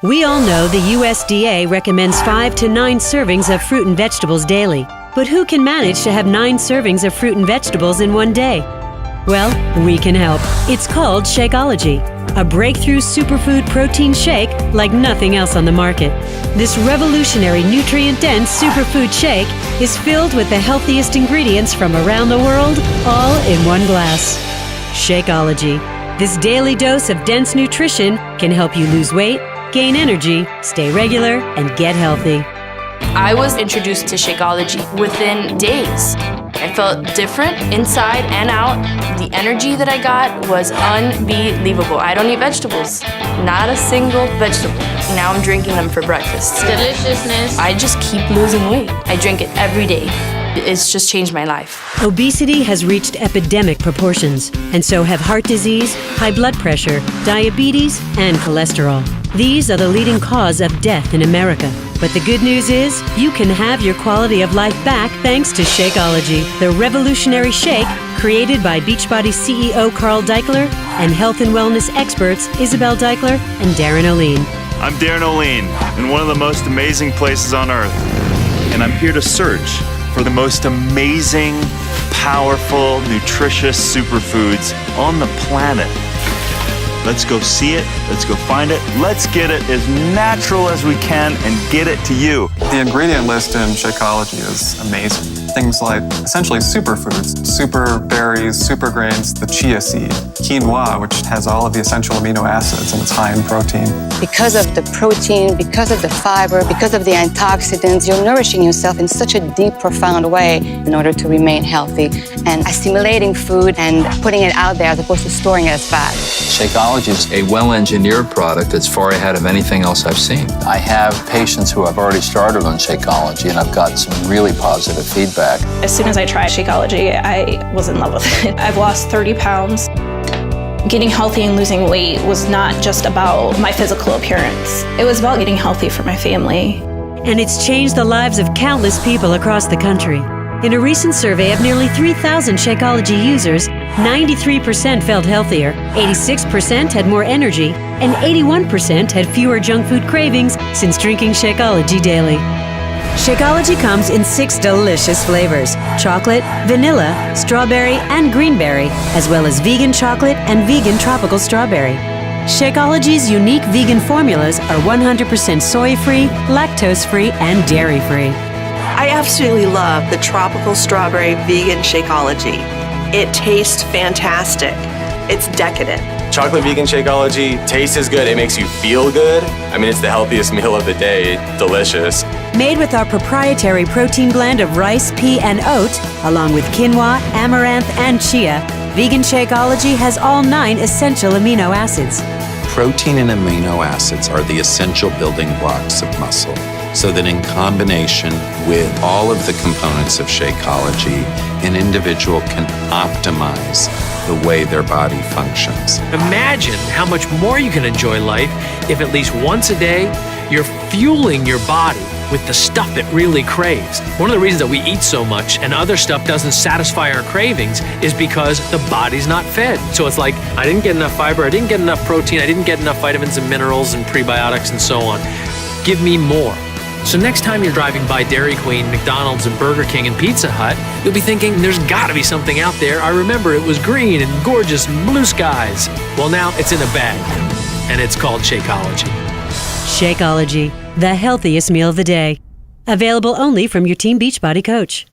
We all know the USDA recommends 5 to 9 servings of fruit and vegetables daily. But who can manage to have 9 servings of fruit and vegetables in one day? Well, we can help. It's called Shakeology, a breakthrough superfood protein shake like nothing else on the market. This revolutionary nutrient-dense superfood shake is filled with the healthiest ingredients from around the world, all in one glass. Shakeology. This daily dose of dense nutrition can help you lose weight, gain energy, stay regular, and get healthy. I was introduced to Shakeology within days. I felt different inside and out. The energy that I got was unbelievable. I don't eat vegetables, not a single vegetable. Now I'm drinking them for breakfast. Deliciousness. I just keep losing weight. I drink it every day. It's just changed my life. Obesity has reached epidemic proportions, and so have heart disease, high blood pressure, diabetes, and cholesterol. These are the leading cause of death in America. But the good news is, you can have your quality of life back thanks to Shakeology, the revolutionary shake created by Beachbody CEO Carl Daikeler and health and wellness experts Isabel Daikeler and Darren O'Lean. I'm Darren O'Lean in one of the most amazing places on earth, and I'm here to search for the most amazing, powerful, nutritious superfoods on the planet. Let's go see it, let's go find it, let's get it as natural as we can and get it to you. The ingredient list in Shakeology is amazing. Things like essentially superfoods, super berries, super grains, the chia seed, quinoa, which has all of the essential amino acids and it's high in protein. Because of the protein, because of the fiber, because of the antioxidants, you're nourishing yourself in such a deep, profound way in order to remain healthy and assimilating food and putting it out there as opposed to storing it as fat. Shakeology is a well-engineered product that's far ahead of anything else I've seen. I have patients who have already started on Shakeology, and I've got some really positive feedback. As soon as I tried Shakeology, I was in love with it. I've lost 30 pounds. Getting healthy and losing weight was not just about my physical appearance. It was about getting healthy for my family. And it's changed the lives of countless people across the country. In a recent survey of nearly 3,000 Shakeology users, 93% felt healthier, 86% had more energy, and 81% had fewer junk food cravings since drinking Shakeology daily. Shakeology comes in 6 delicious flavors: chocolate, vanilla, strawberry, and greenberry, as well as vegan chocolate and vegan tropical strawberry. Shakeology's unique vegan formulas are 100% soy-free, lactose-free, and dairy-free. I absolutely love the tropical strawberry vegan Shakeology. It tastes fantastic. It's decadent. Chocolate vegan Shakeology tastes as good. It makes you feel good. I mean, it's the healthiest meal of the day. Delicious. Made with our proprietary protein blend of rice, pea, and oat, along with quinoa, amaranth, and chia, vegan Shakeology has all 9 essential amino acids. Protein and amino acids are the essential building blocks of muscle, so that in combination with all of the components of Shakeology, an individual can optimize the way their body functions. Imagine how much more you can enjoy life if at least once a day you're fueling your body with the stuff it really craves. One of the reasons that we eat so much and other stuff doesn't satisfy our cravings is because the body's not fed. So it's like, I didn't get enough fiber, I didn't get enough protein, I didn't get enough vitamins and minerals and prebiotics and so on. Give me more. So next time you're driving by Dairy Queen, McDonald's, and Burger King and Pizza Hut, you'll be thinking, there's gotta be something out there. I remember it was green and gorgeous and blue skies. Well, now it's in a bag, and it's called Shakeology. Shakeology, the healthiest meal of the day. Available only from your Team Beachbody coach.